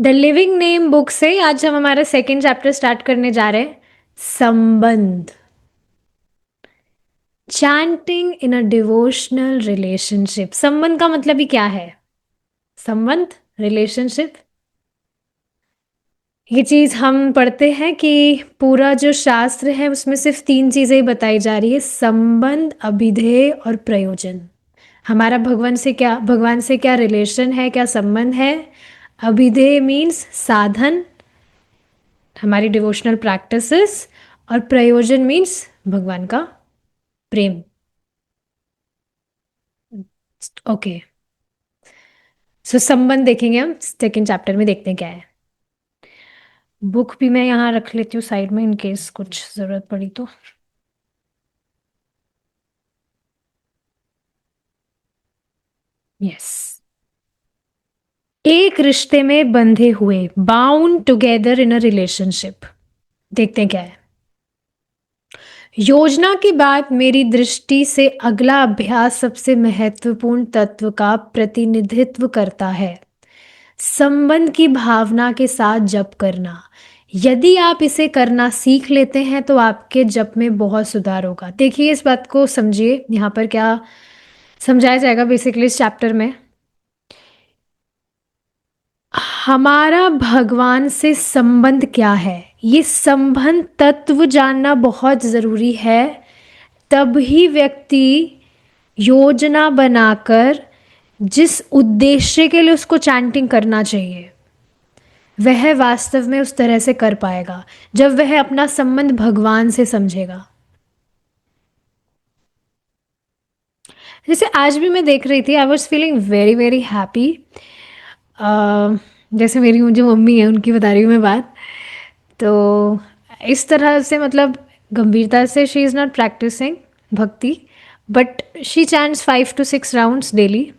The living name book से आज हम हमारा सेकेंड चैप्टर स्टार्ट करने जा रहे हैं। संबंध। चैंटिंग इन अ डिवोशनल रिलेशनशिप। संबंध का मतलब ही क्या है? संबंध, रिलेशनशिप। ये चीज हम पढ़ते हैं कि पूरा जो शास्त्र है उसमें सिर्फ तीन चीजें ही बताई जा रही है: संबंध, अभिधेय और प्रयोजन। हमारा भगवान से क्या रिलेशन है, क्या संबंध है। अभिधेय मीन्स साधन, हमारी डिवोशनल प्रैक्टिसेस। और प्रयोजन मीन्स भगवान का प्रेम। ओके, सो संबंध देखेंगे हम सेकेंड चैप्टर में। देखते हैं क्या है। बुक भी मैं यहाँ रख लेती हूँ साइड में इन केस कुछ जरूरत पड़ी तो। यस। एक रिश्ते में बंधे हुए, bound together in a relationship. देखते हैं क्या है। योजना के बाद मेरी दृष्टि से अगला अभ्यास सबसे महत्वपूर्ण तत्व का प्रतिनिधित्व करता है: संबंध की भावना के साथ जप करना। यदि आप इसे करना सीख लेते हैं तो आपके जप में बहुत सुधार होगा। देखिए, इस बात को समझिए। यहाँ पर क्या समझाया जाएगा बेसिकली इस चैप्टर में। हमारा भगवान से संबंध क्या है, ये संबंध तत्व जानना बहुत ज़रूरी है। तभी व्यक्ति योजना बनाकर जिस उद्देश्य के लिए उसको चैंटिंग करना चाहिए वह वास्तव में उस तरह से कर पाएगा, जब वह अपना संबंध भगवान से समझेगा। जैसे आज भी मैं देख रही थी, I was feeling very very happy. जैसे मेरी जो मम्मी है उनकी बता रही हूँ मैं बात। तो इस तरह से, मतलब गंभीरता से, शी इज़ नॉट प्रैक्टिसिंग भक्ति, but she chants 5 to 6 rounds daily.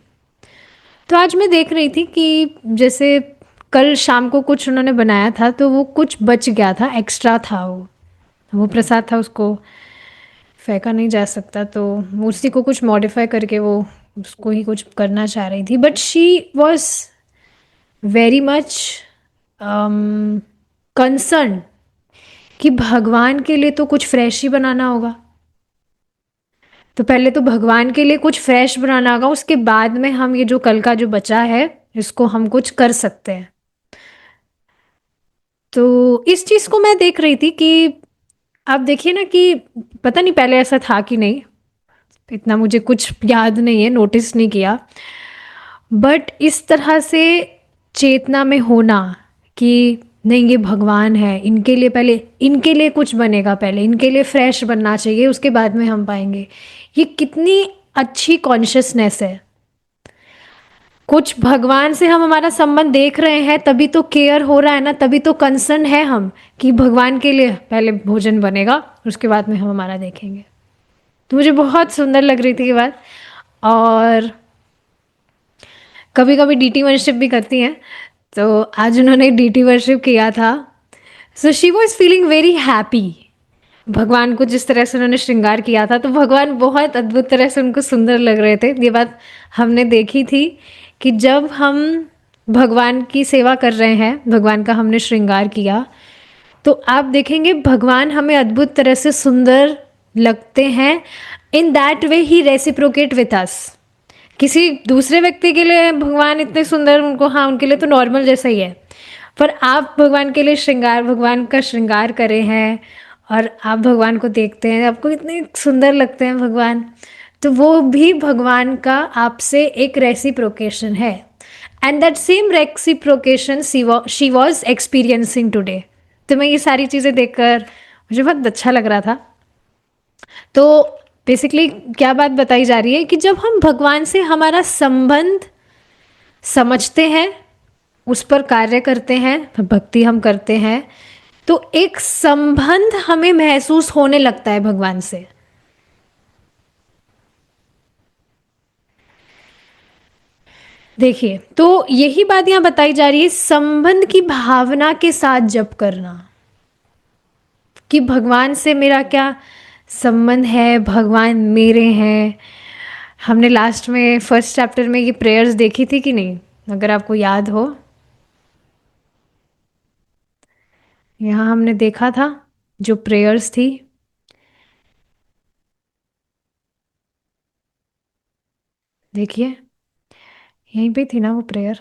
तो आज मैं देख रही थी कि जैसे कल शाम को कुछ उन्होंने बनाया था तो वो कुछ बच गया था, एक्स्ट्रा था वो प्रसाद था, उसको फेंका नहीं जा सकता। तो उसी को कुछ मॉडिफाई करके वो उसको ही कुछ करना चाह रही थी। But she was very much concern कि भगवान के लिए तो कुछ फ्रेश ही बनाना होगा। तो पहले तो भगवान के लिए कुछ फ्रेश बनाना होगा, उसके बाद में हम ये जो कल का जो बचा है इसको हम कुछ कर सकते हैं। तो इस चीज़ को मैं देख रही थी कि आप देखिए ना कि पता नहीं पहले ऐसा था कि नहीं, इतना मुझे कुछ याद नहीं है, नोटिस नहीं किया। बट इस तरह से चेतना में होना कि नहीं, ये भगवान है, इनके लिए पहले इनके लिए कुछ बनेगा, पहले इनके लिए फ्रेश बनना चाहिए, उसके बाद में हम पाएंगे। ये कितनी अच्छी कॉन्शियसनेस है। कुछ भगवान से हम हमारा संबंध देख रहे हैं तभी तो केयर हो रहा है ना, तभी तो कंसर्न है हम कि भगवान के लिए पहले भोजन बनेगा, उसके बाद में हम हमारा देखेंगे। तो मुझे बहुत सुंदर लग रही थी ये बात। और कभी कभी डीटी वर्शिप भी करती हैं, तो आज उन्होंने डीटी वर्शिप किया था। So she was feeling very happy. भगवान को जिस तरह से उन्होंने श्रृंगार किया था तो भगवान बहुत अद्भुत तरह से उनको सुंदर लग रहे थे। ये बात हमने देखी थी कि जब हम भगवान की सेवा कर रहे हैं, भगवान का हमने श्रृंगार किया, तो आप देखेंगे भगवान हमें अद्भुत तरह से सुंदर लगते हैं। In that way he reciprocate with us. किसी दूसरे व्यक्ति के लिए भगवान इतने सुंदर, उनको, हाँ, उनके लिए तो नॉर्मल जैसा ही है। पर आप भगवान के लिए भगवान का श्रृंगार करे हैं और आप भगवान को देखते हैं, आपको इतने सुंदर लगते हैं भगवान, तो वो भी भगवान का आपसे एक रेसिप्रोकेशन है। And that same reciprocation she was experiencing today. तो मैं ये सारी चीज़ें देखकर मुझे बहुत अच्छा लग रहा था। तो बेसिकली क्या बात बताई जा रही है कि जब हम भगवान से हमारा संबंध समझते हैं, उस पर कार्य करते हैं, भक्ति हम करते हैं, तो एक संबंध हमें महसूस होने लगता है भगवान से। देखिए, तो यही बात यहां बताई जा रही है, संबंध की भावना के साथ जप करना कि भगवान से मेरा क्या संबंध है, भगवान मेरे हैं। हमने लास्ट में फर्स्ट चैप्टर में ये प्रेयर्स देखी थी कि नहीं, अगर आपको याद हो। यहाँ हमने देखा था जो प्रेयर्स थी, देखिए यहीं पे थी ना वो प्रेयर।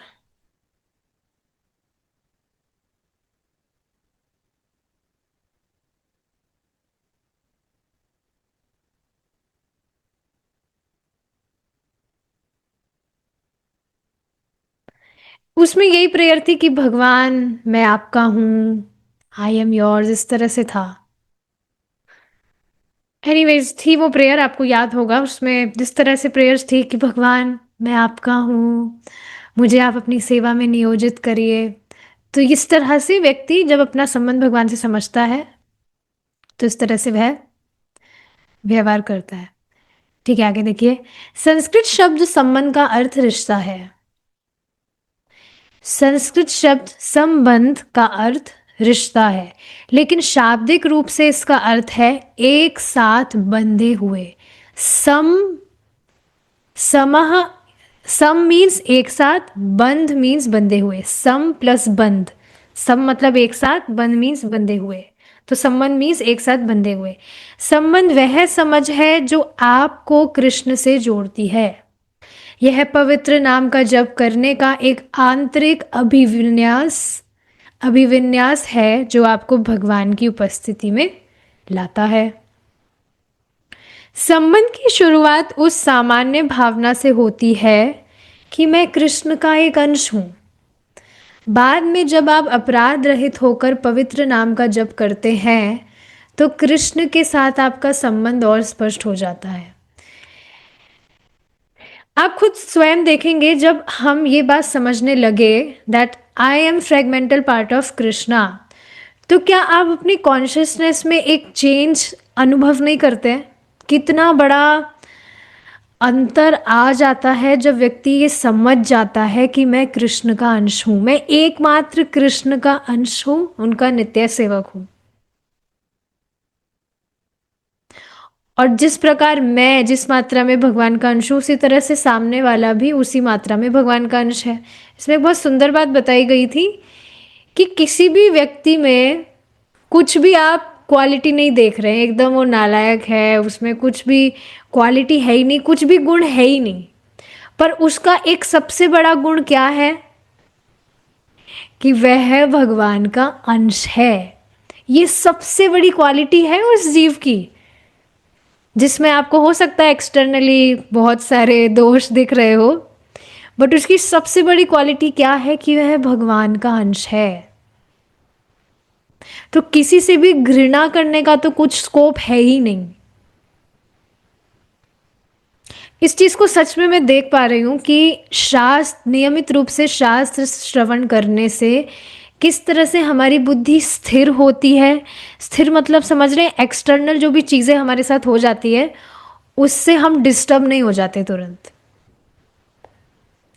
उसमें यही प्रेयर थी कि भगवान मैं आपका हूँ, आई एम योर्स, इस तरह से था। एनीवेज थी वो प्रेयर, आपको याद होगा उसमें जिस तरह से प्रेयर्स थी कि भगवान मैं आपका हूँ, मुझे आप अपनी सेवा में नियोजित करिए। तो इस तरह से व्यक्ति जब अपना संबंध भगवान से समझता है तो इस तरह से वह व्यवहार करता है। ठीक है, आगे देखिए। संस्कृत शब्द संबंध का अर्थ रिश्ता है। संस्कृत शब्द संबंध का अर्थ रिश्ता है, लेकिन शाब्दिक रूप से इसका अर्थ है एक साथ बंधे हुए। सम समह सम मीन्स एक साथ, बंध मीन्स बंधे हुए। सम प्लस बंध, सम मतलब एक साथ, बंध मीन्स बंधे हुए। तो संबंध मीन्स एक साथ बंधे हुए। संबंध वह समझ है जो आपको कृष्ण से जोड़ती है। यह पवित्र नाम का जप करने का एक आंतरिक अभिविन्यास अभिविन्यास है जो आपको भगवान की उपस्थिति में लाता है। संबंध की शुरुआत उस सामान्य भावना से होती है कि मैं कृष्ण का एक अंश हूं। बाद में जब आप अपराध रहित होकर पवित्र नाम का जप करते हैं तो कृष्ण के साथ आपका संबंध और स्पष्ट हो जाता है। आप खुद स्वयं देखेंगे जब हम ये बात समझने लगे that I am fragmental part of Krishna, तो क्या आप अपनी कॉन्शियसनेस में एक चेंज अनुभव नहीं करते? कितना बड़ा अंतर आ जाता है जब व्यक्ति ये समझ जाता है कि मैं कृष्ण का अंश हूं, मैं एकमात्र कृष्ण का अंश हूं, उनका नित्य सेवक हूं। और जिस प्रकार मैं जिस मात्रा में भगवान का अंश हूं, उसी तरह से सामने वाला भी उसी मात्रा में भगवान का अंश है। इसमें एक बहुत सुंदर बात बताई गई थी कि किसी भी व्यक्ति में कुछ भी आप क्वालिटी नहीं देख रहे हैं, एकदम वो नालायक है, उसमें कुछ भी क्वालिटी है ही नहीं, कुछ भी गुण है ही नहीं, पर उसका एक सबसे बड़ा गुण क्या है कि वह भगवान का अंश है। ये सबसे बड़ी क्वालिटी है उस जीव की, जिसमें आपको हो सकता है एक्सटर्नली बहुत सारे दोष दिख रहे हो, बट उसकी सबसे बड़ी क्वालिटी क्या है कि वह भगवान का अंश है। तो किसी से भी घृणा करने का तो कुछ स्कोप है ही नहीं। इस चीज को सच में मैं देख पा रही हूँ कि शास्त्र, नियमित रूप से शास्त्र श्रवण करने से किस तरह से हमारी बुद्धि स्थिर होती है। स्थिर मतलब समझ रहे हैं, एक्सटर्नल जो भी चीजें हमारे साथ हो जाती है उससे हम डिस्टर्ब नहीं हो जाते तुरंत।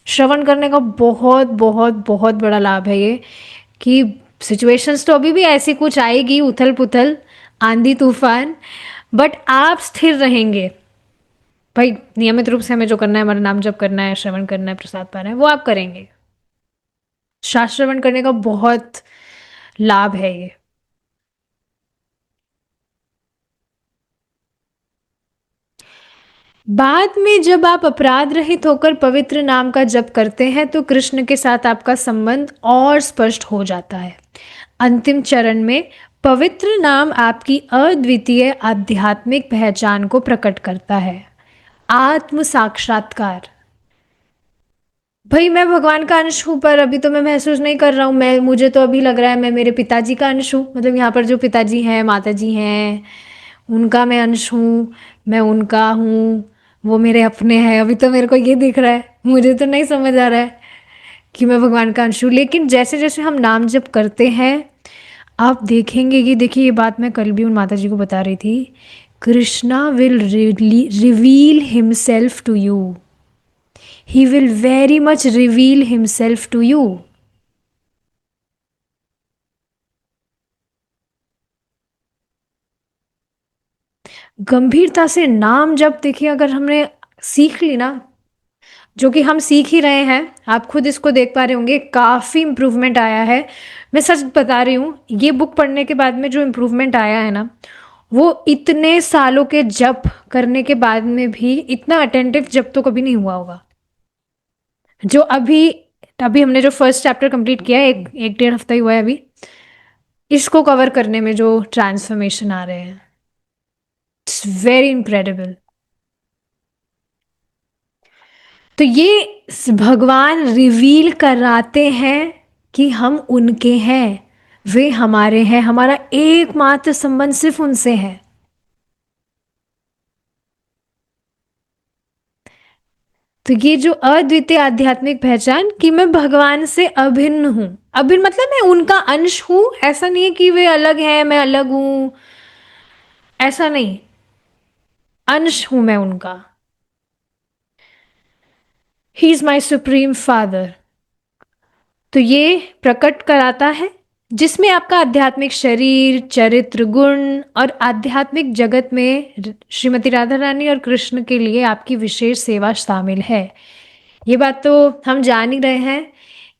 श्रवण करने का बहुत बहुत बहुत बड़ा लाभ है ये, कि सिचुएशंस तो अभी भी ऐसी कुछ आएगी, उथल पुथल, आंधी तूफान, बट आप स्थिर रहेंगे। भाई नियमित रूप से हमें जो करना है, हमारा नाम जप करना है, श्रवण करना है, प्रसाद पाना है, वो आप करेंगे। शास्त्र श्रवण करने का बहुत लाभ है ये। बाद में जब आप अपराध रहित होकर पवित्र नाम का जप करते हैं तो कृष्ण के साथ आपका संबंध और स्पष्ट हो जाता है। अंतिम चरण में पवित्र नाम आपकी अद्वितीय आध्यात्मिक पहचान को प्रकट करता है। आत्म साक्षात्कार। भाई मैं भगवान का अंश हूँ, पर अभी तो मैं महसूस नहीं कर रहा हूँ, मैं मुझे तो अभी लग रहा है मैं मेरे पिताजी का अंश हूँ, मतलब यहाँ पर जो पिताजी हैं, माता जी हैं, उनका मैं अंश हूँ, मैं उनका हूँ, वो मेरे अपने हैं। अभी तो मेरे को ये दिख रहा है, मुझे तो नहीं समझ आ रहा है कि मैं भगवान का अंश हूँ। लेकिन जैसे जैसे हम नाम जप करते हैं, आप देखेंगे कि, देखिए ये बात मैं कल भी उन माता जी को बता रही थी, Krishna will reveal himself to you, he will very much reveal himself to you. गंभीरता से नाम जब देखिए, अगर हमने सीख ली ना, जो कि हम सीख ही रहे हैं। आप खुद इसको देख पा रहे होंगे, काफ़ी इम्प्रूवमेंट आया है। मैं सच बता रही हूँ, ये बुक पढ़ने के बाद में जो इम्प्रूवमेंट आया है ना, वो इतने सालों के जप करने के बाद में भी इतना अटेंटिव जप तो कभी नहीं हुआ होगा। जो अभी अभी हमने जो फर्स्ट चैप्टर कंप्लीट किया है, एक डेढ़ हफ्ता ही हुआ है अभी, इसको कवर करने में जो ट्रांसफॉर्मेशन आ रहे हैं, इट्स वेरी इनक्रेडिबल। तो ये भगवान रिवील कराते हैं कि हम उनके हैं, वे हमारे हैं, हमारा एकमात्र संबंध सिर्फ उनसे है। तो ये जो अद्वितीय आध्यात्मिक पहचान कि मैं भगवान से अभिन्न हूं, अभिन्न मतलब मैं उनका अंश हूं, ऐसा नहीं है कि वे अलग हैं मैं अलग हूं, ऐसा नहीं, अंश हूं मैं उनका। He is my supreme father. तो ये प्रकट कराता है जिसमें आपका आध्यात्मिक शरीर, चरित्र, गुण और आध्यात्मिक जगत में श्रीमती राधा रानी और कृष्ण के लिए आपकी विशेष सेवा शामिल है। ये बात तो हम जान ही रहे हैं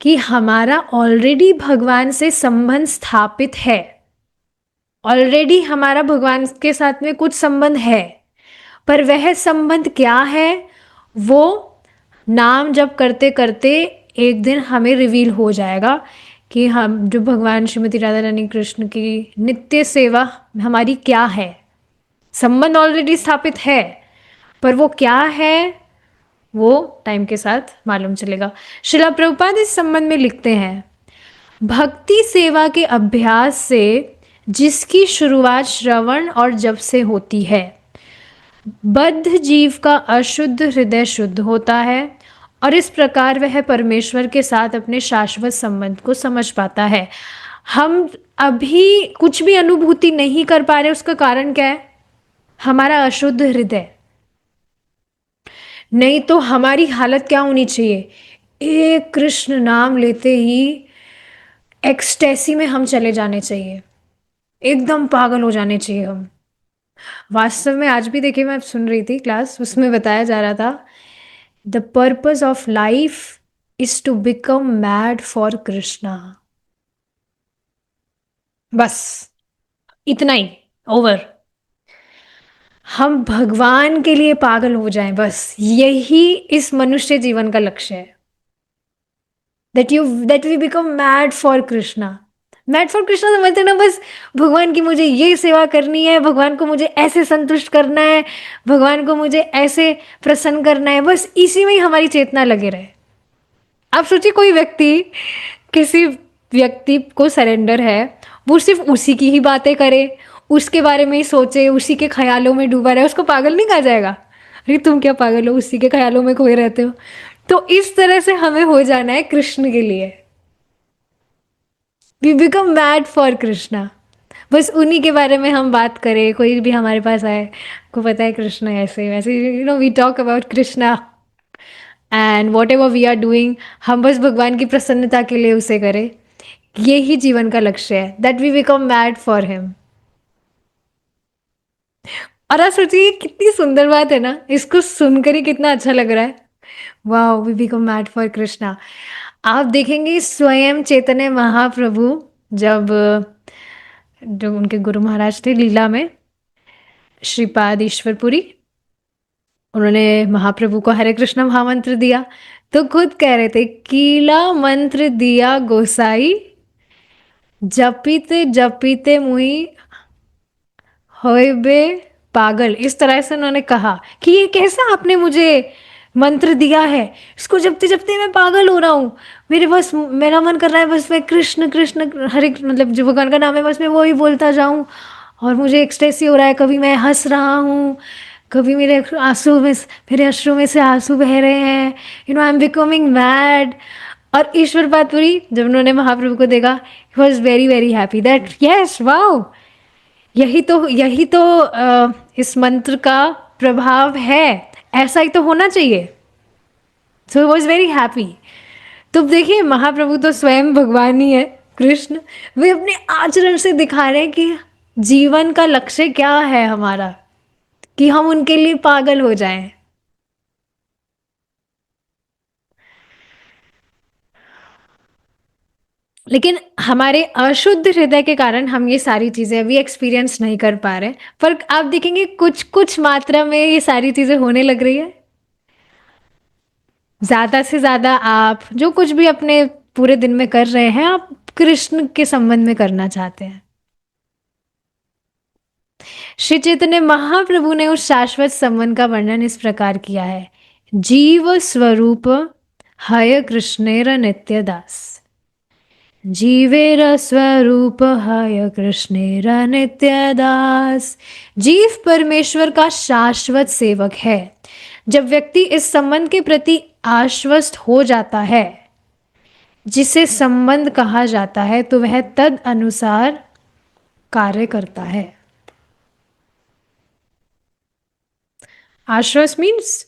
कि हमारा ऑलरेडी भगवान से संबंध स्थापित है। ऑलरेडी हमारा भगवान के साथ में कुछ संबंध है, पर वह संबंध क्या है, वो नाम जप करते करते एक दिन हमें रिवील हो जाएगा कि हम जो भगवान श्रीमती राधा रानी कृष्ण की नित्य सेवा हमारी क्या है। संबंध ऑलरेडी स्थापित है, पर वो क्या है वो टाइम के साथ मालूम चलेगा। श्रीला प्रभुपाद इस संबंध में लिखते हैं, भक्ति सेवा के अभ्यास से जिसकी शुरुआत श्रवण और जप से होती है, बद्ध जीव का अशुद्ध हृदय शुद्ध होता है और इस प्रकार वह परमेश्वर के साथ अपने शाश्वत संबंध को समझ पाता है। हम अभी कुछ भी अनुभूति नहीं कर पा रहे, उसका कारण क्या है? हमारा अशुद्ध हृदय। नहीं तो हमारी हालत क्या होनी चाहिए? एक कृष्ण नाम लेते ही एक्सटेसी में हम चले जाने चाहिए, एकदम पागल हो जाने चाहिए हम। वास्तव में आज भी देखिए, मैं सुन रही थी क्लास, उसमें बताया जा रहा था, the purpose of life is to become mad for Krishna. बस इतना ही, ओवर। हम भगवान के लिए पागल हो जाएं, बस यही इस मनुष्य जीवन का लक्ष्य है। That we become mad for Krishna. Mad for Krishna समझते ना, बस भगवान की मुझे ये सेवा करनी है, भगवान को मुझे ऐसे संतुष्ट करना है, भगवान को मुझे ऐसे प्रसन्न करना है, बस इसी में ही हमारी चेतना लगे रहे। आप सोचिए, कोई व्यक्ति किसी व्यक्ति को सरेंडर है, वो सिर्फ उसी की ही बातें करे, उसके बारे में ही सोचे, उसी के ख्यालों में डूबा रहे, उसको पागल नहीं कहा जाएगा? अरे तुम क्या पागल हो, उसी के ख्यालों में खोए रहते हो। तो इस तरह से हमें हो जाना है कृष्ण के लिए। We become mad for Krishna. बस उन्हीं के बारे में हम बात करें, कोई भी हमारे पास आए, को पता है कृष्ण ऐसे वैसे, we talk about Krishna and whatever we are doing, हम बस भगवान की प्रसन्नता के लिए उसे करें। ये ही जीवन का लक्ष्य है, that we become mad for him. और आप सोचिए कितनी सुंदर बात है ना, इसको सुनकर ही कितना अच्छा लग रहा है। Wow, we become mad for Krishna. आप देखेंगे स्वयं चैतन्य महाप्रभु, जब जो उनके गुरु महाराज थे लीला में, श्रीपाद ईश्वरपुरी, उन्होंने महाप्रभु को हरे कृष्ण महामंत्र दिया, तो खुद कह रहे थे, कीला मंत्र दिया गोसाई, जपीते जपीते मुई होए बे पागल। इस तरह से उन्होंने कहा कि ये कैसा आपने मुझे मंत्र दिया है, इसको जपते जपते मैं पागल हो रहा हूँ, मेरे बस मेरा मन कर रहा है बस मैं कृष्ण कृष्ण हरे, मतलब जो भगवान का नाम है बस मैं वो ही बोलता जाऊँ, और मुझे एक्सटेसी हो रहा है, कभी मैं हंस रहा हूँ, कभी मेरे अश्रु में से आंसू बह रहे हैं, आई एम बिकमिंग मैड। और ईश्वर पातपुरी जब उन्होंने महाप्रभु को देखा, he was very very happy that yes wow, यही तो इस मंत्र का प्रभाव है, ऐसा ही तो होना चाहिए। सो ही वॉज वेरी हैप्पी। तो देखिए, महाप्रभु तो स्वयं भगवान ही है, कृष्ण। वे अपने आचरण से दिखा रहे हैं कि जीवन का लक्ष्य क्या है हमारा, कि हम उनके लिए पागल हो जाएं। लेकिन हमारे अशुद्ध हृदय के कारण हम ये सारी चीज़ें अभी एक्सपीरियंस नहीं कर पा रहे। पर आप देखेंगे कुछ-कुछ मात्रा में ये सारी चीज़ें होने लग रही है। ज़्यादा से ज़्यादा आप जो कुछ भी अपने पूरे दिन में कर रहे हैं, आप कृष्ण के संबंध में करना चाहते हैं। श्री चैतन्य महाप्रभु ने उस शाश्वत संबंध का वर्णन इस प्रकार किया है। जीव स्वरूप हय कृष्णेर नित्य दास। जीवेर स्वरूप हय कृष्णेर नित्य दास। जीव परमेश्वर का शाश्वत सेवक है। जब व्यक्ति इस संबंध के प्रति आश्वस्त हो जाता है, जिसे संबंध कहा जाता है, तो वह तद अनुसार कार्य करता है। आश्वस्त मीन्स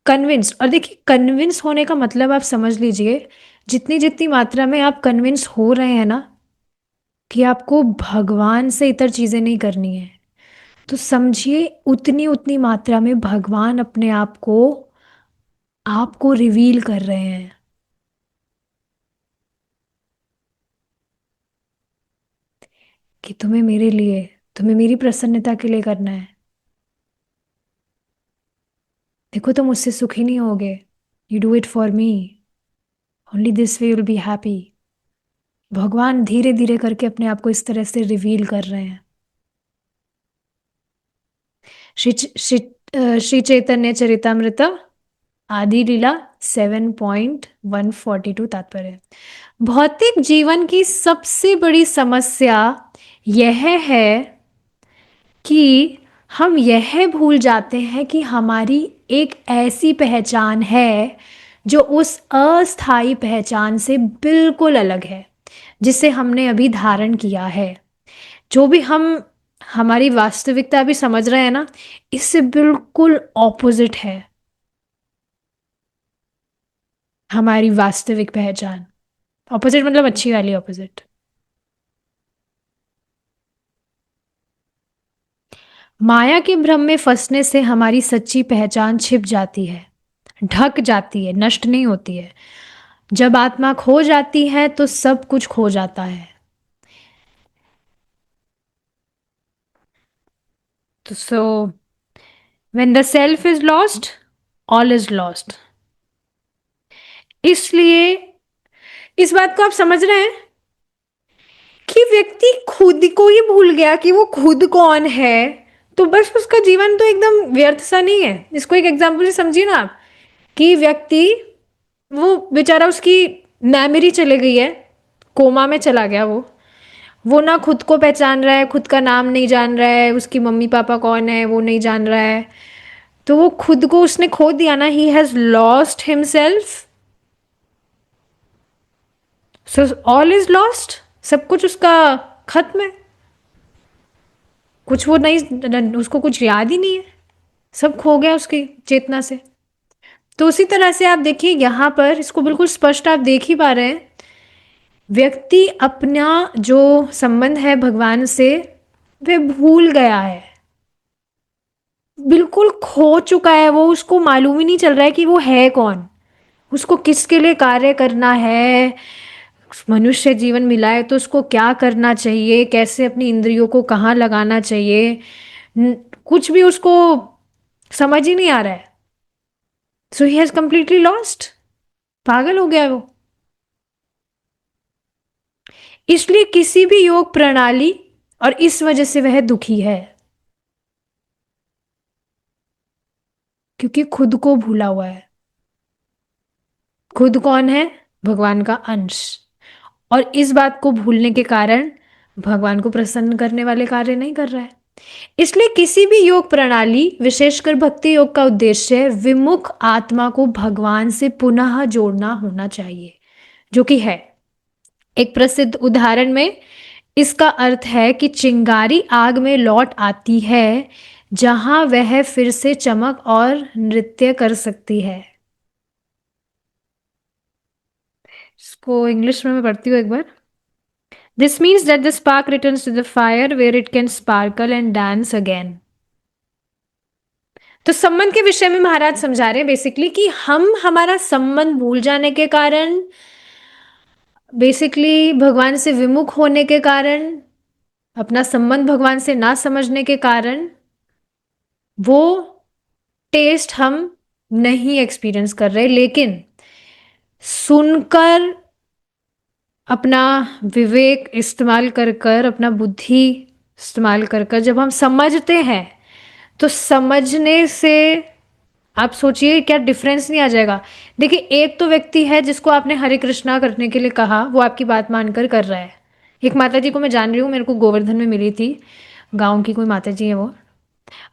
कन्विंस। और देखिए, कन्विंस होने का मतलब आप समझ लीजिए, जितनी जितनी मात्रा में आप कन्विंस हो रहे हैं ना कि आपको भगवान से इतर चीजें नहीं करनी है, तो समझिए उतनी उतनी मात्रा में भगवान अपने आप को आपको रिवील कर रहे हैं कि तुम्हें मेरी प्रसन्नता के लिए करना है। देखो, तुम मुझसे सुखी नहीं होगे। You do it for me. Only this way will be happy. भगवान धीरे धीरे करके अपने आप को इस तरह से रिवील कर रहे हैं। श्री चैतन्य चरितामृत आदि लीला 7.142 तात्पर्य। भौतिक जीवन की सबसे बड़ी समस्या यह है कि हम यह भूल जाते हैं कि हमारी एक ऐसी पहचान है जो उस अस्थाई पहचान से बिल्कुल अलग है, जिसे हमने अभी धारण किया है। जो भी हम हमारी वास्तविकता अभी समझ रहे हैं ना, इससे बिल्कुल ऑपोजिट है हमारी वास्तविक पहचान। ऑपोजिट मतलब अच्छी वाली ऑपोजिट। माया के भ्रम में फंसने से हमारी सच्ची पहचान छिप जाती है, ढक जाती है, नष्ट नहीं होती है। जब आत्मा खो जाती है तो सब कुछ खो जाता है। तो when the self is lost, all is lost. इसलिए इस बात को आप समझ रहे हैं कि व्यक्ति खुद को ही भूल गया कि वो खुद कौन है, तो बस उसका जीवन तो एकदम व्यर्थ सा नहीं है। इसको एक एग्जाम्पल से समझिए ना आप, कि व्यक्ति, वो बेचारा, उसकी मेमोरी चले गई है, कोमा में चला गया वो ना खुद को पहचान रहा है, खुद का नाम नहीं जान रहा है, उसकी मम्मी पापा कौन है वो नहीं जान रहा है। तो वो खुद को उसने खो दिया ना, he has lost himself. So all is lost. सब कुछ उसका खत्म है। कुछ वो नहीं, उसको कुछ याद ही नहीं है। सब खो गया उसकी चेतना से। तो उसी तरह से आप देखिए यहां पर, इसको बिल्कुल स्पष्ट आप देख ही पा रहे हैं, व्यक्ति अपना जो संबंध है भगवान से वह भूल गया है, बिल्कुल खो चुका है। वो, उसको मालूम ही नहीं चल रहा है कि वो है कौन, उसको किसके लिए कार्य करना है। मनुष्य जीवन मिला है तो उसको क्या करना चाहिए, कैसे अपनी इंद्रियों को कहाँ लगाना चाहिए, कुछ भी उसको समझ ही नहीं आ रहा है। सो ही हैज कंप्लीटली लॉस्ट। पागल हो गया वो। इसलिए किसी भी योग प्रणाली, और इस वजह से वह दुखी है, क्योंकि खुद को भूला हुआ है। खुद कौन है? भगवान का अंश। और इस बात को भूलने के कारण भगवान को प्रसन्न करने वाले कार्य नहीं कर रहा है। इसलिए किसी भी योग प्रणाली, विशेषकर भक्ति योग का उद्देश्य विमुख आत्मा को भगवान से पुनः जोड़ना होना चाहिए, जो कि है। एक प्रसिद्ध उदाहरण में इसका अर्थ है कि चिंगारी आग में लौट आती है जहां वह फिर से चमक और नृत्य कर सकती है। इसको इंग्लिश में मैं पढ़ती हूँ एक बार। This means that the spark returns to the fire where it can sparkle and dance again. तो संबंध के विषय में महाराज समझा रहे हैं बेसिकली कि हम हमारा संबंध भूल जाने के कारण बेसिकली भगवान से विमुख होने के कारण, अपना संबंध भगवान से ना समझने के कारण वो टेस्ट हम नहीं एक्सपीरियंस कर रहे, लेकिन सुनकर अपना विवेक इस्तेमाल कर कर, अपना बुद्धि इस्तेमाल कर कर जब हम समझते हैं, तो समझने से आप सोचिए क्या डिफरेंस नहीं आ जाएगा। देखिए, एक तो व्यक्ति है जिसको आपने हरे कृष्णा करने के लिए कहा, वो आपकी बात मानकर कर रहा है। एक माता जी को मैं जान रही हूँ, मेरे को गोवर्धन में मिली थी, गांव की कोई माता जी है वो।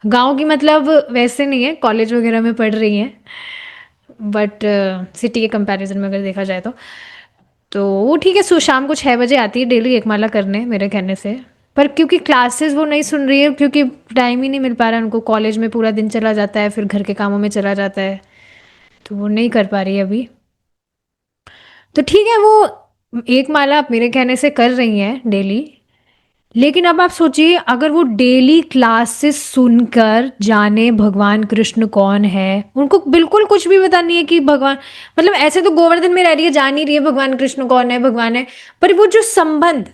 गांव की मतलब वैसे नहीं है, कॉलेज वगैरह में पढ़ रही हैं, बट सिटी के कंपैरिजन में अगर देखा जाए तो वो ठीक है। शाम को 6 बजे आती है डेली एक माला करने मेरे कहने से। पर क्योंकि क्लासेस वो नहीं सुन रही है, क्योंकि टाइम ही नहीं मिल पा रहा है उनको, कॉलेज में पूरा दिन चला जाता है, फिर घर के कामों में चला जाता है, तो वो नहीं कर पा रही है अभी। तो ठीक है, वो एक माला आप मेरे कहने से कर रही हैं डेली, लेकिन अब आप सोचिए अगर वो डेली क्लासेस सुनकर जाने भगवान कृष्ण कौन है, उनको बिल्कुल कुछ भी पता नहीं है कि भगवान, मतलब ऐसे तो गोवर्धन में रह रही है, जान ही रही है भगवान कृष्ण कौन है, भगवान है, पर वो जो संबंध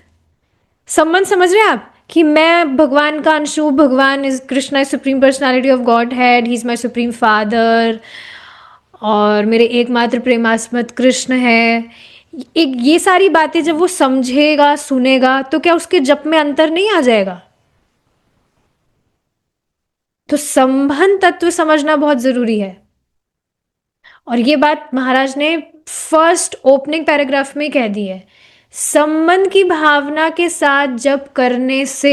संबंध समझ रहे हैं आप, कि मैं भगवान का अंश हूँ, भगवान is Krishna is supreme personality of God head, he is my supreme father, और मेरे एकमात्र प्रेमास्पद कृष्ण है। एक ये सारी बातें जब वो समझेगा सुनेगा, तो क्या उसके जप में अंतर नहीं आ जाएगा? तो संबंध तत्व समझना बहुत जरूरी है। और ये बात महाराज ने फर्स्ट ओपनिंग पैराग्राफ में कह दी है। संबंध की भावना के साथ जप करने से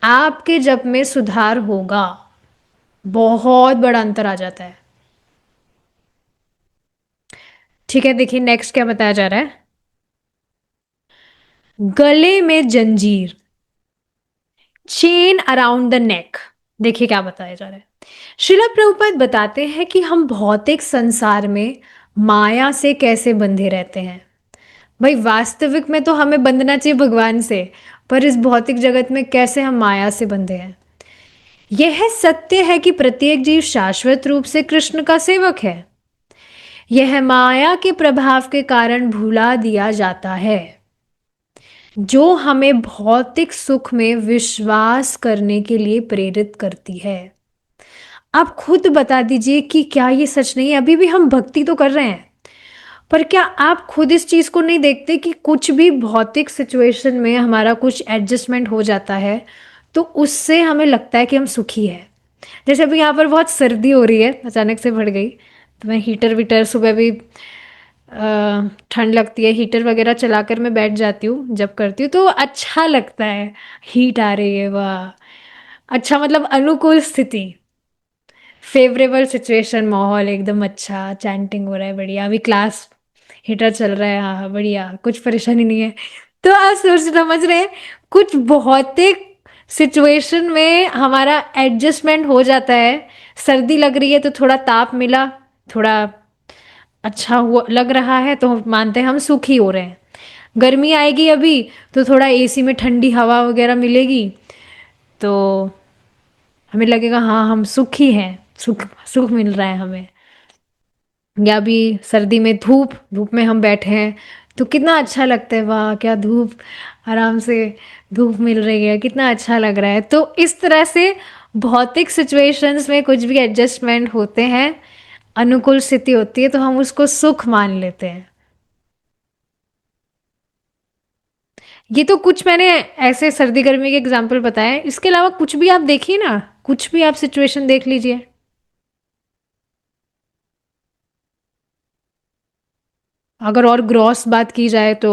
आपके जप में सुधार होगा, बहुत बड़ा अंतर आ जाता है। ठीक है, देखिए नेक्स्ट क्या बताया जा रहा है। गले में जंजीर, चेन अराउंड द नेक। देखिए क्या बताया जा रहा है। श्रीला प्रभुपाद बताते हैं कि हम भौतिक संसार में माया से कैसे बंधे रहते हैं। भाई वास्तविक में तो हमें बंधना चाहिए भगवान से, पर इस भौतिक जगत में कैसे हम माया से बंधे हैं। यह सत्य है कि प्रत्येक जीव शाश्वत रूप से कृष्ण का सेवक है, यह माया के प्रभाव के कारण भुला दिया जाता है, जो हमें भौतिक सुख में विश्वास करने के लिए प्रेरित करती है। आप खुद बता दीजिए कि क्या ये सच नहीं है? अभी भी हम भक्ति तो कर रहे हैं, पर क्या आप खुद इस चीज को नहीं देखते कि कुछ भी भौतिक सिचुएशन में हमारा कुछ एडजस्टमेंट हो जाता है, तो उससे हमें लगता है कि हम सुखी है। जैसे अभी यहाँ पर बहुत सर्दी हो रही है, अचानक से बढ़ गई, तो मैं हीटर वीटर सुबह भी ठंड लगती है, हीटर वगैरह चलाकर मैं बैठ जाती हूँ, जब करती हूँ तो अच्छा लगता है। हीट आ रही है, वाह, अच्छा, मतलब अनुकूल स्थिति, फेवरेबल सिचुएशन, माहौल एकदम अच्छा, चैंटिंग हो रहा है, बढ़िया, अभी क्लास हीटर चल रहा है, हाँ हाँ बढ़िया, कुछ परेशानी नहीं है। तो आप सोच समझ रहे हैं, कुछ भौतिक सिचुएशन में हमारा एडजस्टमेंट हो जाता है। सर्दी लग रही है तो थोड़ा ताप मिला, थोड़ा अच्छा हुआ लग रहा है, तो मानते हैं हम सुखी हो रहे हैं। गर्मी आएगी अभी, तो थोड़ा एसी में ठंडी हवा वगैरह मिलेगी, तो हमें लगेगा हाँ हम सुखी हैं, सुख सुख मिल रहा है हमें। या अभी सर्दी में धूप धूप में हम बैठे हैं, तो कितना अच्छा लगता है, वाह क्या धूप, आराम से धूप मिल रही है, कितना अच्छा लग रहा है। तो इस तरह से भौतिक सिचुएशंस में कुछ भी एडजस्टमेंट होते हैं, अनुकूल स्थिति होती है, तो हम उसको सुख मान लेते हैं। ये तो कुछ मैंने ऐसे सर्दी गर्मी के एग्जाम्पल बताए हैं, इसके अलावा कुछ भी आप देखिए ना, कुछ भी आप सिचुएशन देख लीजिए। अगर और ग्रॉस बात की जाए तो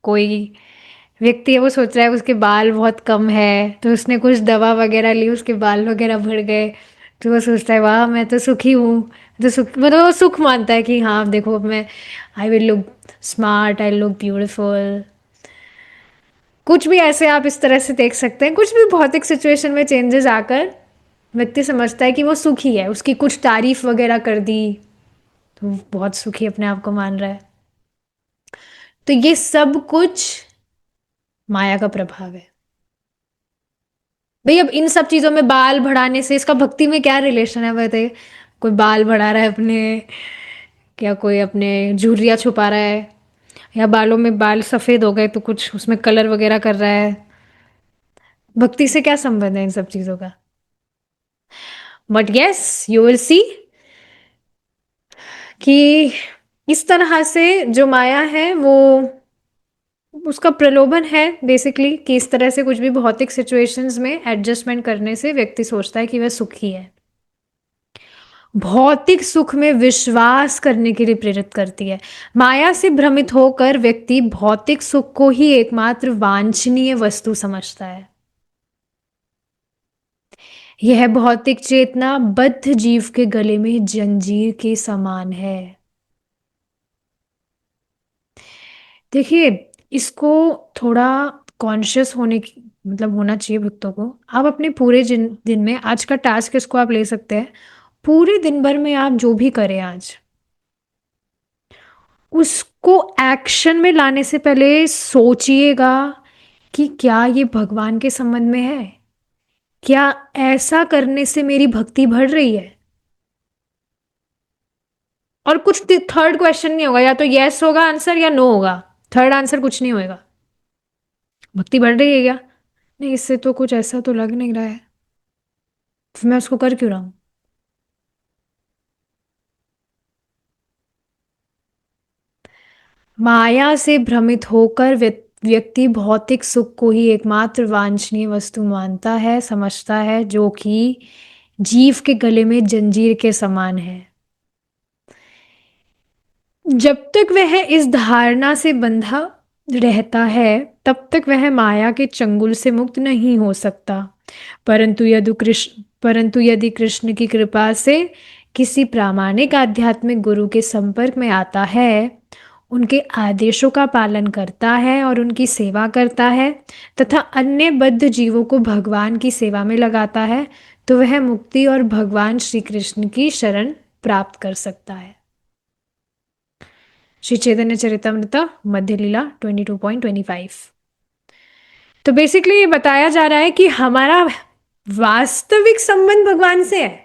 कोई व्यक्ति है, वो सोच रहा है उसके बाल बहुत कम है, तो उसने कुछ दवा वगैरह ली, उसके बाल वगैरह बढ़ गए, तो वो सोचता है वाह मैं तो सुखी हूँ। तो सुख मतलब वो सुख मानता है कि हाँ देखो अब मैं, I will look smart, I look beautiful. कुछ भी ऐसे आप इस तरह से देख सकते हैं, कुछ भी भौतिक सिचुएशन में चेंजेस आकर व्यक्ति समझता है कि वो सुखी है, उसकी कुछ तारीफ वगैरह कर दी, तो वो बहुत सुखी अपने आप को मान रहा है। तो ये सब कुछ माया का प्रभाव है। भाई अब इन सब चीजों में बाल बढ़ाने से इसका भक्ति में क्या रिलेशन है बताइए? कोई बाल बढ़ा रहा है अपने, क्या कोई अपने झुर्रियाँ छुपा रहा है, या बालों में बाल सफ़ेद हो गए तो कुछ उसमें कलर वगैरह कर रहा है। भक्ति से क्या संबंध है इन सब चीज़ों का? But yes, you will see कि इस तरह से जो माया है वो उसका प्रलोभन है बेसिकली, कि इस तरह से कुछ भी भौतिक सिचुएशंस में एडजस्टमेंट करने से व्यक्ति सोचता है कि वह सुखी है। भौतिक सुख में विश्वास करने के लिए प्रेरित करती है। माया से भ्रमित होकर व्यक्ति भौतिक सुख को ही एकमात्र वांछनीय वस्तु समझता है। यह भौतिक चेतना बद्ध जीव के गले में जंजीर के समान है। देखिए, इसको थोड़ा कॉन्शियस होने की मतलब होना चाहिए भक्तों को। आप अपने पूरे दिन में आज का टास्क इसको आप ले सकते हैं। पूरे दिन भर में आप जो भी करें आज, उसको एक्शन में लाने से पहले सोचिएगा कि क्या ये भगवान के संबंध में है? क्या ऐसा करने से मेरी भक्ति बढ़ रही है? और कुछ थर्ड क्वेश्चन नहीं होगा, या तो यस होगा आंसर या नो होगा। थर्ड आंसर कुछ नहीं होएगा। भक्ति बढ़ रही है क्या? नहीं, इससे तो कुछ ऐसा तो लग नहीं रहा है, फिर मैं उसको कर क्यों रहा हूं? माया से भ्रमित होकर व्यक्ति भौतिक सुख को ही एकमात्र वांछनीय वस्तु मानता है, समझता है, जो कि जीव के गले में जंजीर के समान है। जब तक वह इस धारणा से बंधा रहता है तब तक वह माया के चंगुल से मुक्त नहीं हो सकता। परंतु यदि कृष्ण की कृपा से किसी प्रामाणिक आध्यात्मिक गुरु के संपर्क में आता है, उनके आदेशों का पालन करता है और उनकी सेवा करता है तथा अन्य बद्ध जीवों को भगवान की सेवा में लगाता है, तो वह मुक्ति और भगवान श्री कृष्ण की शरण प्राप्त कर सकता है। श्री चैतन्य चरितमृत मध्य लीला 22.25। तो बेसिकली ये बताया जा रहा है कि हमारा वास्तविक संबंध भगवान से है।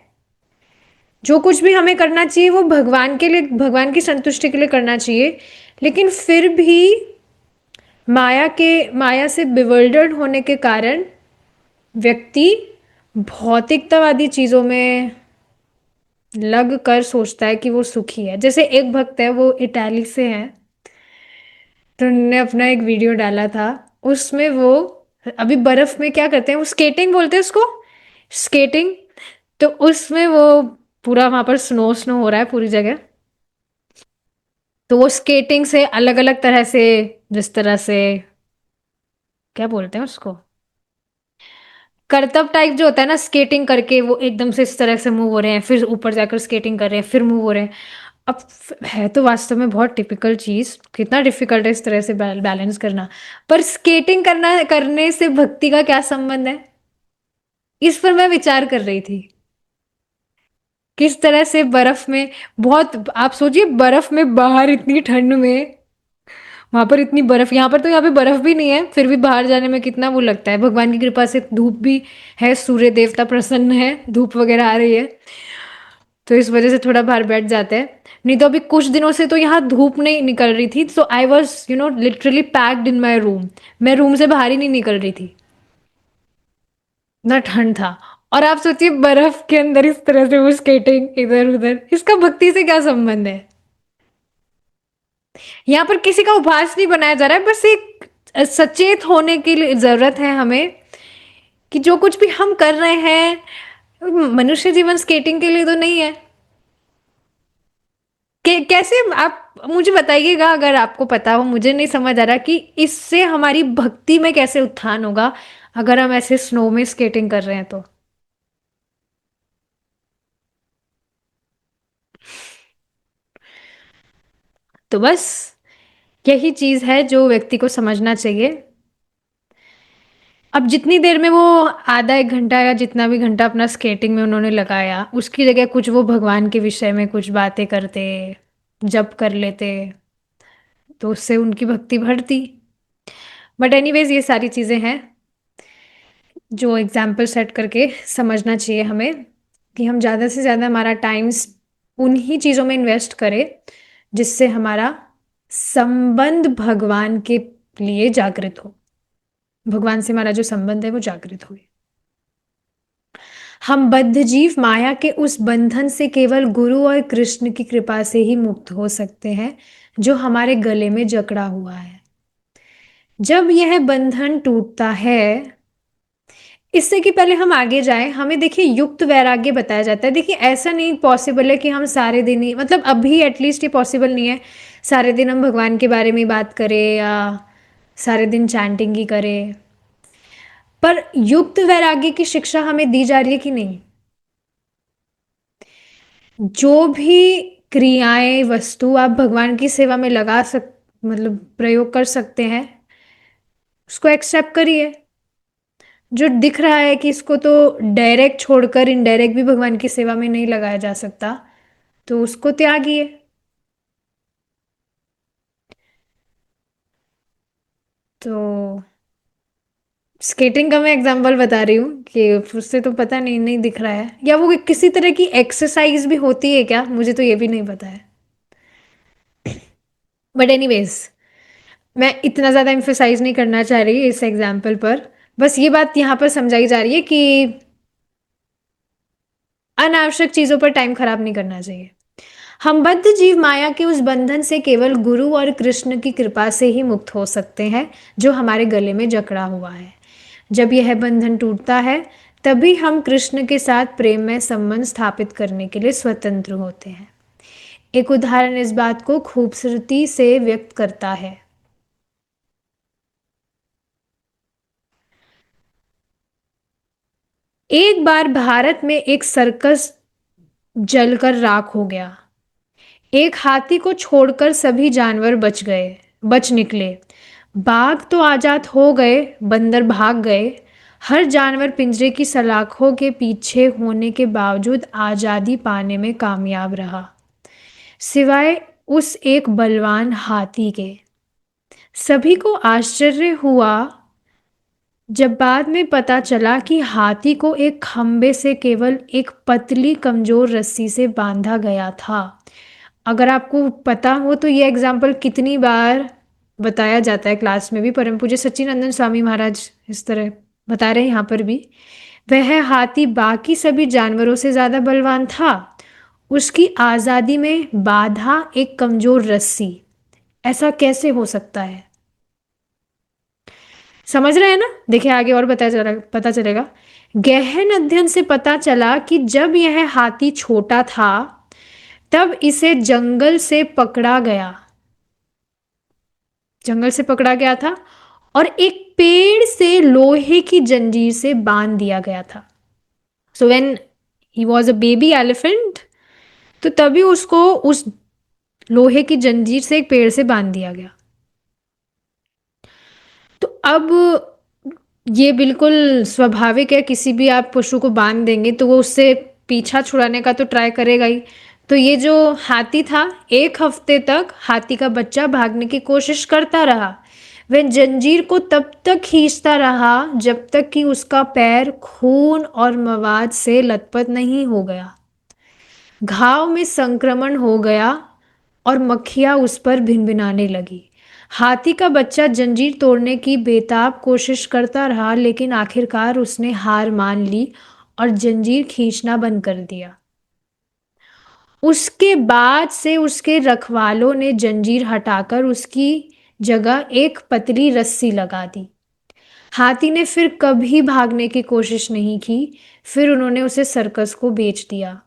जो कुछ भी हमें करना चाहिए वो भगवान के लिए, भगवान की संतुष्टि के लिए करना चाहिए। लेकिन फिर भी माया से बिवर्ल्डर्ड होने के कारण व्यक्ति भौतिकतावादी चीजों में लग कर सोचता है कि वो सुखी है। जैसे एक भक्त है, वो इटाली से है, तो उन्होंने अपना एक वीडियो डाला था। उसमें वो अभी बर्फ में क्या करते हैं, वो स्केटिंग बोलते हैं उसको, स्केटिंग। तो उसमें वो पूरा वहां पर स्नो स्नो हो रहा है पूरी जगह। तो वो स्केटिंग से अलग अलग तरह से, जिस तरह से क्या बोलते हैं उसको, करतब टाइप जो होता है ना, स्केटिंग करके वो एकदम से इस तरह से मूव हो रहे हैं, फिर ऊपर जाकर स्केटिंग कर रहे हैं, फिर मूव हो रहे हैं। अब है तो वास्तव में बहुत टिपिकल चीज, कितना डिफिकल्ट है इस तरह से बैलेंस करना। पर स्केटिंग करना करने से भक्ति का क्या संबंध है? इस पर मैं विचार कर रही थी। किस तरह से बर्फ में, बहुत आप सोचिए, बर्फ में बाहर इतनी ठंड में, वहां पर इतनी बर्फ, यहाँ पर तो यहाँ पे बर्फ भी नहीं है, फिर भी बाहर जाने में कितना वो लगता है। भगवान की कृपा से धूप भी है, सूर्य देवता प्रसन्न है, धूप वगैरह आ रही है, तो इस वजह से थोड़ा बाहर बैठ जाते हैं। नहीं तो अभी कुछ दिनों से तो यहाँ धूप नहीं निकल रही थी, तो I was literally packed in my room. मैं रूम से बाहर ही नहीं निकल रही थी, इतना ठंड था। और आप सोचिए बर्फ के अंदर इस तरह से वो स्केटिंग इधर उधर, इसका भक्ति से क्या संबंध है? यहाँ पर किसी का उपहास नहीं बनाया जा रहा है, बस एक सचेत होने की जरूरत है हमें कि जो कुछ भी हम कर रहे हैं, मनुष्य जीवन स्केटिंग के लिए तो नहीं है। कैसे आप मुझे बताइएगा, अगर आपको पता हो, मुझे नहीं समझ आ रहा कि इससे हमारी भक्ति में कैसे उत्थान होगा अगर हम ऐसे स्नो में स्केटिंग कर रहे हैं तो बस यही चीज है जो व्यक्ति को समझना चाहिए। अब जितनी देर में वो आधा एक घंटा या जितना भी घंटा अपना स्केटिंग में उन्होंने लगाया, उसकी जगह कुछ वो भगवान के विषय में कुछ बातें करते, जप कर लेते, तो उससे उनकी भक्ति बढ़ती। बट एनीवेज, ये सारी चीज़ें हैं जो एग्जाम्पल सेट करके समझना चाहिए हमें, कि हम ज़्यादा से ज़्यादा हमारा टाइम उन्हीं चीज़ों में इन्वेस्ट करें जिससे हमारा संबंध भगवान के लिए जागृत हो। भगवान से हमारा जो संबंध है वो जागृत हो। हम बद्ध जीव माया के उस बंधन से केवल गुरु और कृष्ण की कृपा से ही मुक्त हो सकते हैं जो हमारे गले में जकड़ा हुआ है। जब यह बंधन टूटता है, इससे कि पहले हम आगे जाएं, हमें देखिए युक्त वैराग्य बताया जाता है। देखिए ऐसा नहीं पॉसिबल है कि हम सारे दिन ही, मतलब अभी एटलीस्ट ये पॉसिबल नहीं है सारे दिन हम भगवान के बारे में ही बात करें या सारे दिन चैंटिंग ही करें। पर युक्त वैराग्य की शिक्षा हमें दी जा रही है कि नहीं? जो भी क्रियाएं वस्तु आप भगवान की सेवा में लगा सक मतलब प्रयोग कर सकते हैं, उसको एक्सेप्ट करिए। जो दिख रहा है कि इसको तो डायरेक्ट छोड़कर इनडायरेक्ट भी भगवान की सेवा में नहीं लगाया जा सकता, तो उसको त्यागिए। तो स्केटिंग का मैं एग्जांपल बता रही हूँ कि उससे तो पता नहीं नहीं दिख रहा है, या वो किसी तरह की एक्सरसाइज भी होती है क्या, मुझे तो ये भी नहीं पता है। बट एनीवेज, मैं इतना ज़्यादा एम्फेसाइज नहीं करना चाह रही इस एग्जाम्पल पर। बस ये बात यहाँ पर समझाई जा रही है कि अनावश्यक चीज़ों पर टाइम खराब नहीं करना चाहिए। हम बद्ध जीव माया के उस बंधन से केवल गुरु और कृष्ण की कृपा से ही मुक्त हो सकते हैं जो हमारे गले में जकड़ा हुआ है। जब यह बंधन टूटता है, तभी हम कृष्ण के साथ प्रेम में संबंध स्थापित करने के लिए स्वतंत्र होते हैं। एक उदाहरण इस बात को खूबसूरती से व्यक्त करता है। एक बार भारत में एक सर्कस जलकर राख हो गया। एक हाथी को छोड़कर सभी जानवर बच निकले। बाघ तो आजाद हो गए, बंदर भाग गए। हर जानवर पिंजरे की सलाखों के पीछे होने के बावजूद आजादी पाने में कामयाब रहा, सिवाय उस एक बलवान हाथी के। सभी को आश्चर्य हुआ जब बाद में पता चला कि हाथी को एक खंबे से केवल एक पतली कमजोर रस्सी से बांधा गया था। अगर आपको पता हो तो ये एग्जाम्पल कितनी बार बताया जाता है क्लास में भी। परम पूज्य सच्चिदानंद स्वामी महाराज इस तरह बता रहे हैं यहाँ पर भी। वह हाथी बाकी सभी जानवरों से ज्यादा बलवान था। उसकी आजादी में बाधा एक कमजोर रस्सी। ऐसा कैसे हो सकता है? समझ रहे हैं ना? देखिए आगे और पता चलेगा। गहन अध्ययन से पता चला कि जब यह हाथी छोटा था, तब इसे जंगल से पकड़ा गया था और एक पेड़ से लोहे की जंजीर से बांध दिया गया था। So when he was a baby elephant, तो तभी उसको उस लोहे की जंजीर से एक पेड़ से बांध दिया गया। तो अब ये बिल्कुल स्वाभाविक है, किसी भी आप पशु को बांध देंगे तो वो उससे पीछा छुड़ाने का तो ट्राई करेगा ही। तो ये जो हाथी था, एक हफ्ते तक हाथी का बच्चा भागने की कोशिश करता रहा। वह जंजीर को तब तक खींचता रहा जब तक कि उसका पैर खून और मवाद से लथपथ नहीं हो गया। घाव में संक्रमण हो गया और मक्खियां उस पर भिनभिनाने लगी। हाथी का बच्चा जंजीर तोड़ने की बेताब कोशिश करता रहा, लेकिन आखिरकार उसने हार मान ली और जंजीर खींचना बंद कर दिया। उसके बाद से उसके रखवालों ने जंजीर हटाकर उसकी जगह एक पतली रस्सी लगा दी। हाथी ने फिर कभी भागने की कोशिश नहीं की। फिर उन्होंने उसे सर्कस को बेच दिया।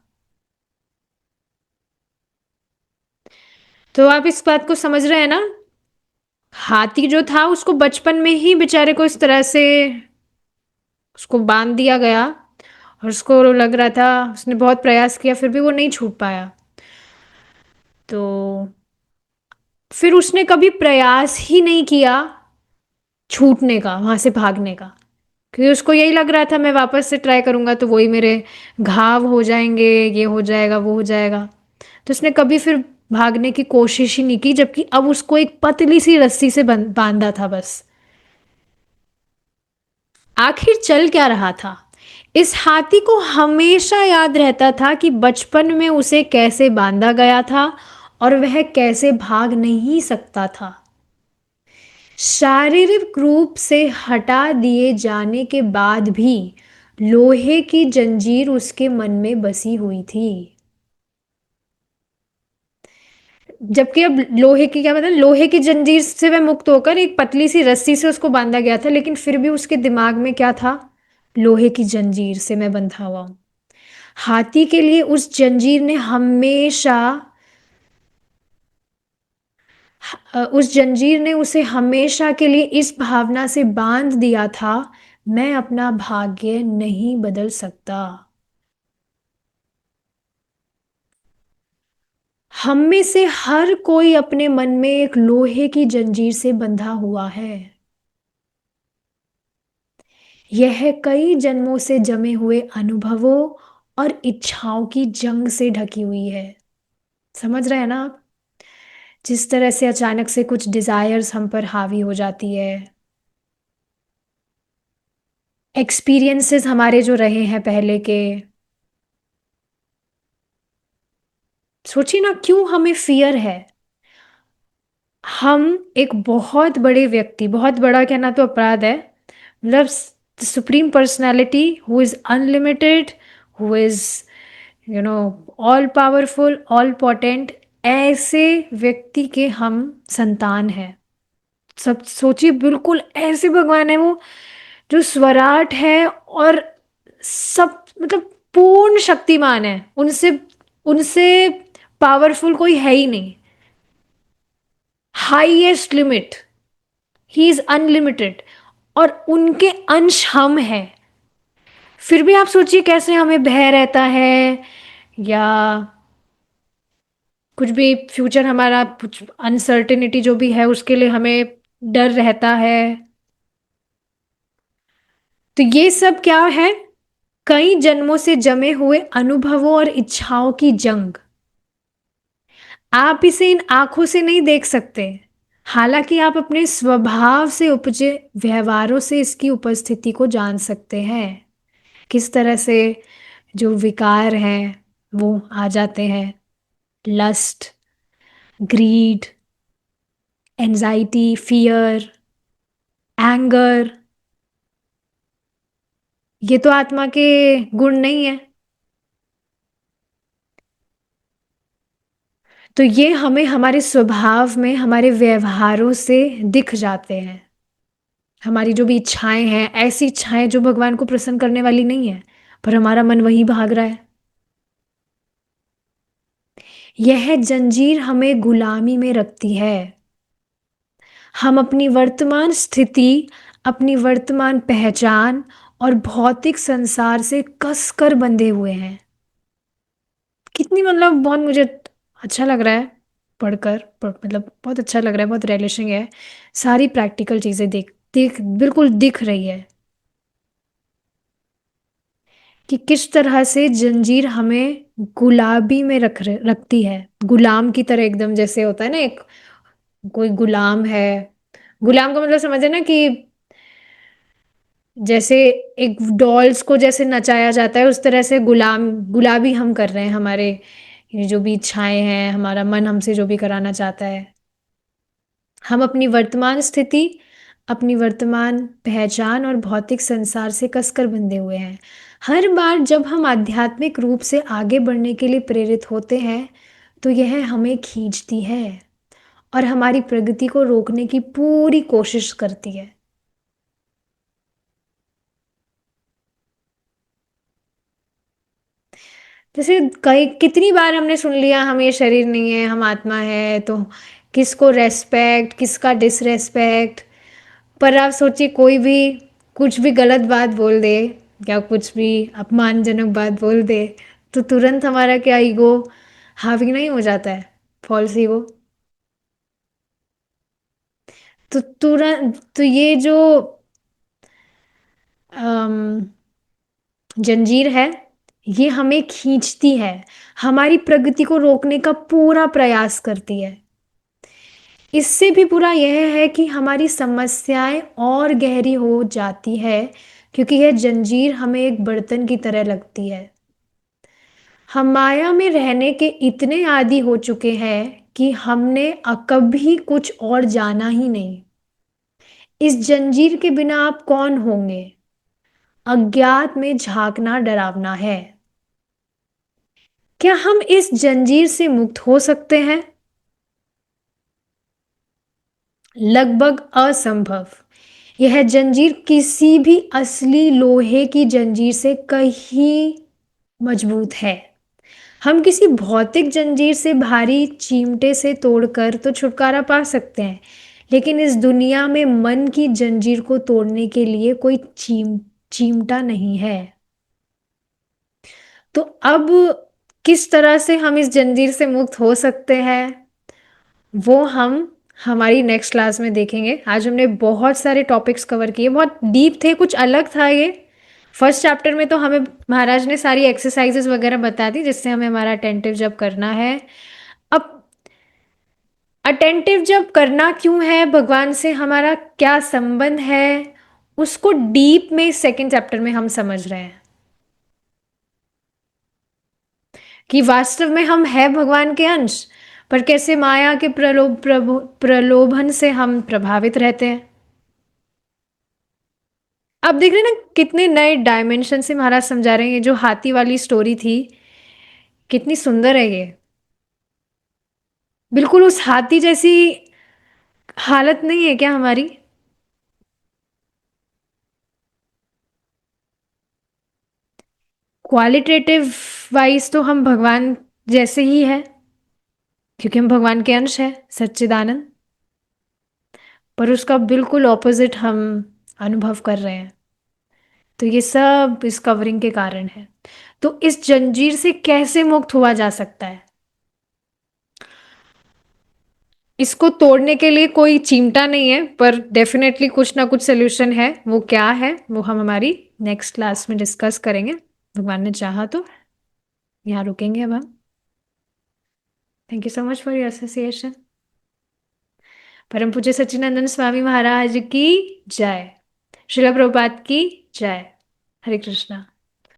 तो आप इस बात को समझ रहे हैं ना? हाथी जो था उसको बचपन में ही बेचारे को इस तरह से उसको बांध दिया गया और उसको लग रहा था, उसने बहुत प्रयास किया फिर भी वो नहीं छूट पाया। तो फिर उसने कभी प्रयास ही नहीं किया छूटने का, वहां से भागने का, क्योंकि उसको यही लग रहा था मैं वापस से ट्राई करूंगा तो वही मेरे घाव हो जाएंगे, ये हो जाएगा वो हो जाएगा। तो उसने कभी फिर भागने की कोशिश ही नहीं की, जबकि अब उसको एक पतली सी रस्सी से बांधा था बस। आखिर चल क्या रहा था? इस हाथी को हमेशा याद रहता था कि बचपन में उसे कैसे बांधा गया था और वह कैसे भाग नहीं सकता था। शारीरिक रूप से हटा दिए जाने के बाद भी लोहे की जंजीर उसके मन में बसी हुई थी। जबकि अब लोहे की क्या मतलब, लोहे की जंजीर से वह मुक्त होकर एक पतली सी रस्सी से उसको बांधा गया था, लेकिन फिर भी उसके दिमाग में क्या था? लोहे की जंजीर से मैं बंधा हुआ हूं। हाथी के लिए उस जंजीर ने हमेशा उस जंजीर ने उसे हमेशा के लिए इस भावना से बांध दिया था, मैं अपना भाग्य नहीं बदल सकता। हम में से हर कोई अपने मन में एक लोहे की जंजीर से बंधा हुआ है। यह कई जन्मों से जमे हुए अनुभवों और इच्छाओं की जंग से ढकी हुई है। समझ रहे हैं ना आप? जिस तरह से अचानक से कुछ डिजायर्स हम पर हावी हो जाती है, एक्सपीरियंसेस हमारे जो रहे हैं पहले के। सोचिए ना, क्यों हमें फियर है? हम एक बहुत बड़े व्यक्ति, बहुत बड़ा कहना तो अपराध है, मतलब supreme personality who is unlimited, who is you know all powerful, all potent, ऐसे व्यक्ति के हम संतान हैं। सब सोचिए, बिल्कुल ऐसे भगवान है वो, जो स्वराट है और सब मतलब पूर्ण शक्तिमान है। उनसे उनसे पावरफुल कोई है ही नहीं। Highest limit, he is unlimited, और उनके अंश हम हैं। फिर भी आप सोचिए कैसे हमें भय रहता है, या कुछ भी फ्यूचर हमारा कुछ अनसर्टेनिटी जो भी है उसके लिए हमें डर रहता है। तो ये सब क्या है? कई जन्मों से जमे हुए अनुभवों और इच्छाओं की जंग। आप इसे इन आंखों से नहीं देख सकते, हालांकि आप अपने स्वभाव से उपजे व्यवहारों से इसकी उपस्थिति को जान सकते हैं। किस तरह से जो विकार हैं वो आ जाते हैं। Lust, greed, anxiety, fear, anger, ये तो आत्मा के गुण नहीं है। तो ये हमें हमारे स्वभाव में, हमारे व्यवहारों से दिख जाते हैं। हमारी जो भी इच्छाएं हैं, ऐसी इच्छाएं जो भगवान को प्रसन्न करने वाली नहीं है, पर हमारा मन वही भाग रहा है। यह जंजीर हमें गुलामी में रखती है। हम अपनी वर्तमान स्थिति, अपनी वर्तमान पहचान और भौतिक संसार से कसकर बंधे हुए हैं। कितनी मतलब बहुत मुझे अच्छा लग रहा है पढ़कर, मतलब बहुत अच्छा लग रहा है, बहुत रियलिस्टिक है। सारी प्रैक्टिकल चीज़ें देख देख बिल्कुल दिख रही है कि किस तरह से जंजीर हमें गुलाबी में रखती है, गुलाम की तरह एकदम। जैसे होता है ना, एक कोई गुलाम है, गुलाम का मतलब समझे ना कि जैसे एक डॉल्स को जैसे नचाया जाता है, उस तरह से गुलाबी हम कर रहे हैं हमारे, ये जो भी इच्छाएं हैं, हमारा मन हमसे जो भी कराना चाहता है। हम अपनी वर्तमान स्थिति, अपनी वर्तमान पहचान और भौतिक संसार से कसकर बंधे हुए हैं। हर बार जब हम आध्यात्मिक रूप से आगे बढ़ने के लिए प्रेरित होते हैं, तो यह हमें खींचती है और हमारी प्रगति को रोकने की पूरी कोशिश करती है। जैसे कई कितनी बार हमने सुन लिया, हम ये शरीर नहीं है, हम आत्मा है, तो किसको रेस्पेक्ट, किसका डिसरेस्पेक्ट। पर आप सोचिए, कोई भी कुछ भी गलत बात बोल दे या कुछ भी अपमानजनक बात बोल दे, तो तुरंत हमारा क्या ईगो हावी नहीं हो जाता है, फॉल्स ईगो। तो तुरंत तो ये जो अम, जंजीर है, ये हमें खींचती है, हमारी प्रगति को रोकने का पूरा प्रयास करती है। इससे भी बुरा यह है कि हमारी समस्याएं और गहरी हो जाती है, क्योंकि यह जंजीर हमें एक बर्तन की तरह लगती है। हम माया में रहने के इतने आदी हो चुके हैं कि हमने कभी कुछ और जाना ही नहीं। इस जंजीर के बिना आप कौन होंगे? अज्ञात में झांकना डरावना है। क्या हम इस जंजीर से मुक्त हो सकते हैं? लगभग असंभव। यह जंजीर किसी भी असली लोहे की जंजीर से कहीं मजबूत है। हम किसी भौतिक जंजीर से, भारी चिमटे से तोड़कर तो छुटकारा पा सकते हैं, लेकिन इस दुनिया में मन की जंजीर को तोड़ने के लिए कोई चिमटा नहीं है। तो अब किस तरह से हम इस जंजीर से मुक्त हो सकते हैं, वो हम हमारी नेक्स्ट क्लास में देखेंगे। आज हमने बहुत सारे टॉपिक्स कवर किए, बहुत डीप थे, कुछ अलग था ये। फर्स्ट चैप्टर में तो हमें महाराज ने सारी एक्सरसाइजेस वगैरह बता दी जिससे हमें हमारा अटेंटिव जब करना है। अब अटेंटिव जब करना क्यों है, भगवान से हमारा क्या संबंध है, उसको डीप में सेकंड चैप्टर में हम समझ रहे हैं कि वास्तव में हम हैं भगवान के अंश, पर कैसे माया के प्रलोभन से हम प्रभावित रहते हैं। अब देख रहे हैं ना कितने नए डायमेंशन से महाराज समझा रहे हैं। ये जो हाथी वाली स्टोरी थी, कितनी सुंदर है ये। बिल्कुल उस हाथी जैसी हालत नहीं है क्या हमारी? क्वालिटेटिव वाइज तो हम भगवान जैसे ही है, क्योंकि हम भगवान के अंश है, सच्चिदानंद। पर उसका बिल्कुल ऑपोजिट हम अनुभव कर रहे हैं। तो ये सब इस कवरिंग के कारण है। तो इस जंजीर से कैसे मुक्त हुआ जा सकता है? इसको तोड़ने के लिए कोई चिमटा नहीं है, पर डेफिनेटली कुछ ना कुछ सोल्यूशन है। वो क्या है वो हम हमारी नेक्स्ट क्लास में डिस्कस करेंगे, भगवान ने चाहा तो। यहाँ रुकेंगे अब हम। Thank you so much for your association. परम पूज्य सच्चिदानंद स्वामी महाराज की जय। श्रील प्रभुपाद की जय। हरे कृष्णा।